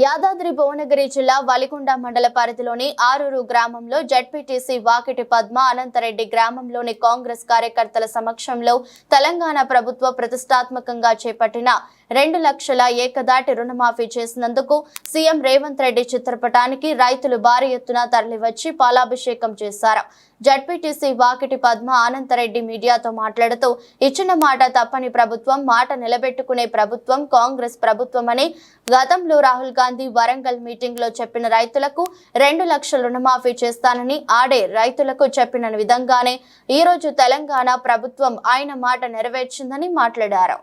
యాదాద్రి భువనగిరి జిల్లా వలికొండ మండల పరిధిలోని ఆరూరు గ్రామంలో జడ్పీటీసీ వాకిటి పద్మ అనంతరెడ్డి గ్రామంలోని కాంగ్రెస్ కార్యకర్తల సమక్షంలో తెలంగాణ ప్రభుత్వ ప్రతిష్టాత్మకంగా చేపట్టిన 2 లక్షల ఏకదాటి రుణమాఫీ చేసినందుకు సీఎం రేవంత్ రెడ్డి చిత్రపటానికి రైతులు భారీ ఎత్తున తరలివచ్చి పాలాభిషేకం చేశారు. జడ్పీటీసీ వాకిటి పద్మ అనంతరెడ్డి మీడియాతో మాట్లాడుతూ ఇచ్చిన మాట తప్పని ప్రభుత్వం, మాట నిలబెట్టుకునే ప్రభుత్వం కాంగ్రెస్ ప్రభుత్వమని గతంలో రాహుల్ గాంధీ వరంగల్ మీటింగ్ లో చెప్పిన రైతులకు 2 లక్షల రుణమాఫీ చేస్తానని ఆడే రైతులకు చెప్పిన విధంగానే ఈ రోజు తెలంగాణ ప్రభుత్వం ఆయన మాట నెరవేర్చిందని మాట్లాడారు.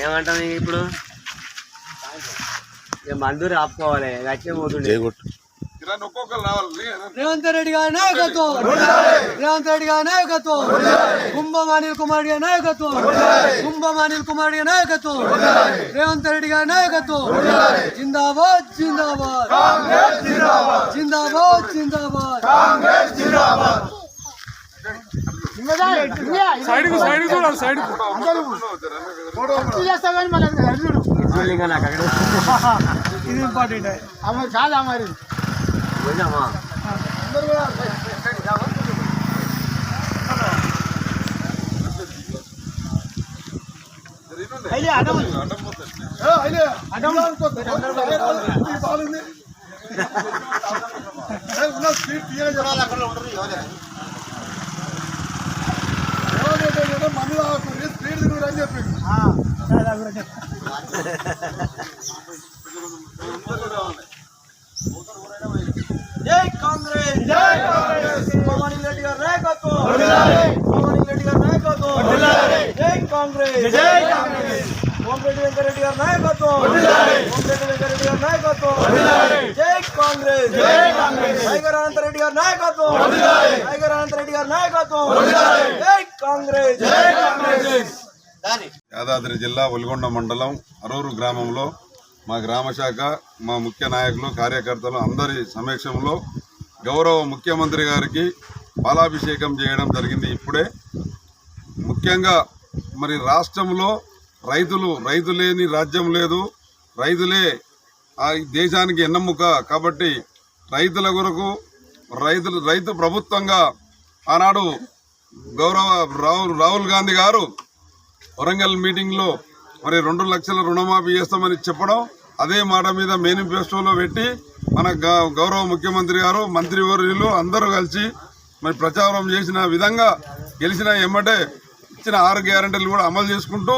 ఏమంటాం ఇప్పుడు మందూరి ఆపుకోవాలి గచ్చే పోతుండే. రేవంత్ రెడ్డి గారి నాయకత్వం, రేవంత్ రెడ్డి గారి నాయకత్వం, కుంభం అనిల్ కుమార్ గారి నాయకత్వం, కుంభం అనిల్ కుమార్ గారి నాయకత్వం, రేవంత్ రెడ్డి గారి నాయకత్వం. జిందాబాద్ జిందాబాద్ జిందాబాద్ జిందాబాద్. ఇది ఇంపార్టెంట్ కాదా మరి. జై కాంగ్రెస్, జై కాంగ్రెస్. భవానీ రెడ్డి గారి నాయకత్వం, భవానీ రెడ్డి గారి నాయకత్వం. జై కాంగ్రెస్, జై కాంగ్రెస్. ఓంరెడ్డి వెంకరెడ్డి గారి నాయకత్వం, ఓంరెడ్డి వెంకరెడ్డి గారి నాయకత్వం. జై కాంగ్రెస్, జై కాంగ్రెస్. టైగర్ అనంతరెడ్డి గారి నాయకత్వం, టైగర్ అనంతరెడ్డి గారి నాయకత్వం. జై కాంగ్రెస్, జై కాంగ్రెస్. యాదాద్రి జిల్లా వలికొండ మండలం ఆరూరు గ్రామంలో మా గ్రామ శాఖ, మా ముఖ్య నాయకులు, కార్యకర్తలు అందరి సమక్షంలో గౌరవ ముఖ్యమంత్రి గారికి పాలాభిషేకం చేయడం జరిగింది. ఇప్పుడే ముఖ్యంగా మరి రాష్ట్రంలో రైతు లేని రాజ్యం లేదు, రైతులే ఆ దేశానికి ఎన్నెముక. కాబట్టి రైతుల కొరకు రైతు ప్రభుత్వంగా ఆనాడు గౌరవ రాహుల్ గాంధీ గారు వరంగల్ మీటింగ్లో మరి 2 లక్షల రుణమాఫీ చేస్తామని చెప్పడం, అదే మాట మీద మేనిఫెస్టోలో పెట్టి మన గౌరవ ముఖ్యమంత్రి గారు, మంత్రివర్యులు అందరూ కలిసి మరి ప్రచారం చేసిన విధంగా గెలిచిన ఎమ్మటే ఇచ్చిన 6 గ్యారెంటీలు కూడా అమలు చేసుకుంటూ,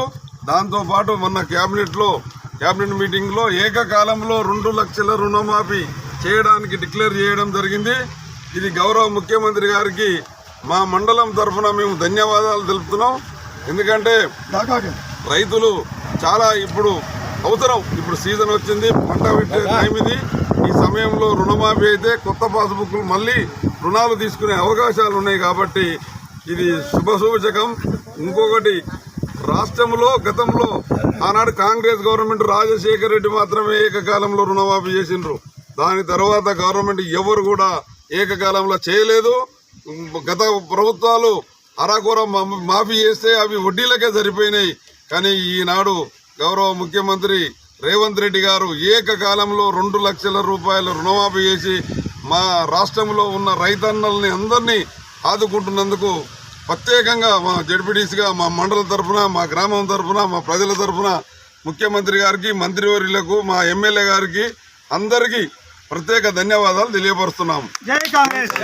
దాంతోపాటు మొన్న క్యాబినెట్ మీటింగ్లో ఏకకాలంలో 2 లక్షల రుణమాఫీ చేయడానికి డిక్లేర్ చేయడం జరిగింది. ఇది గౌరవ ముఖ్యమంత్రి గారికి మా మండలం తరఫున మేము ధన్యవాదాలు తెలుపుతున్నాం. ఎందుకంటే రైతులు చాలా ఇప్పుడు అవసరం, ఇప్పుడు సీజన్ వచ్చింది, పంట పెట్టే టైం ఇది. ఈ సమయంలో రుణమాఫీ అయితే కొత్త పాస్బుక్లు మళ్ళీ రుణాలు తీసుకునే అవకాశాలు ఉన్నాయి. కాబట్టి ఇది శుభసూచకం. ఇంకొకటి, రాష్ట్రంలో గతంలో ఆనాడు కాంగ్రెస్ గవర్నమెంట్ రాజశేఖర రెడ్డి మాత్రమే ఏకకాలంలో రుణమాఫీ చేసిండ్రు. దాని తర్వాత గవర్నమెంట్ ఎవరు కూడా ఏకకాలంలో చేయలేదు. గత ప్రభుత్వాలు అరాకొర మాఫీ చేస్తే అవి వడ్డీలకే సరిపోయినాయి. కానీ ఈనాడు గౌరవ ముఖ్యమంత్రి రేవంత్ రెడ్డి గారు ఏకకాలంలో 2 లక్షల రూపాయల రుణమాఫీ చేసి మా రాష్ట్రంలో ఉన్న రైతన్నల్ని అందరినీ ఆదుకుంటున్నందుకు ప్రత్యేకంగా మా జడ్పీటీసీగా, మా మండలం తరఫున, మా గ్రామం తరఫున, మా ప్రజల తరఫున ముఖ్యమంత్రి గారికి, మంత్రివర్యులకు, మా ఎమ్మెల్యే గారికి అందరికీ ప్రత్యేక ధన్యవాదాలు తెలియపరుస్తున్నాము. జై కాంగ్రెస్.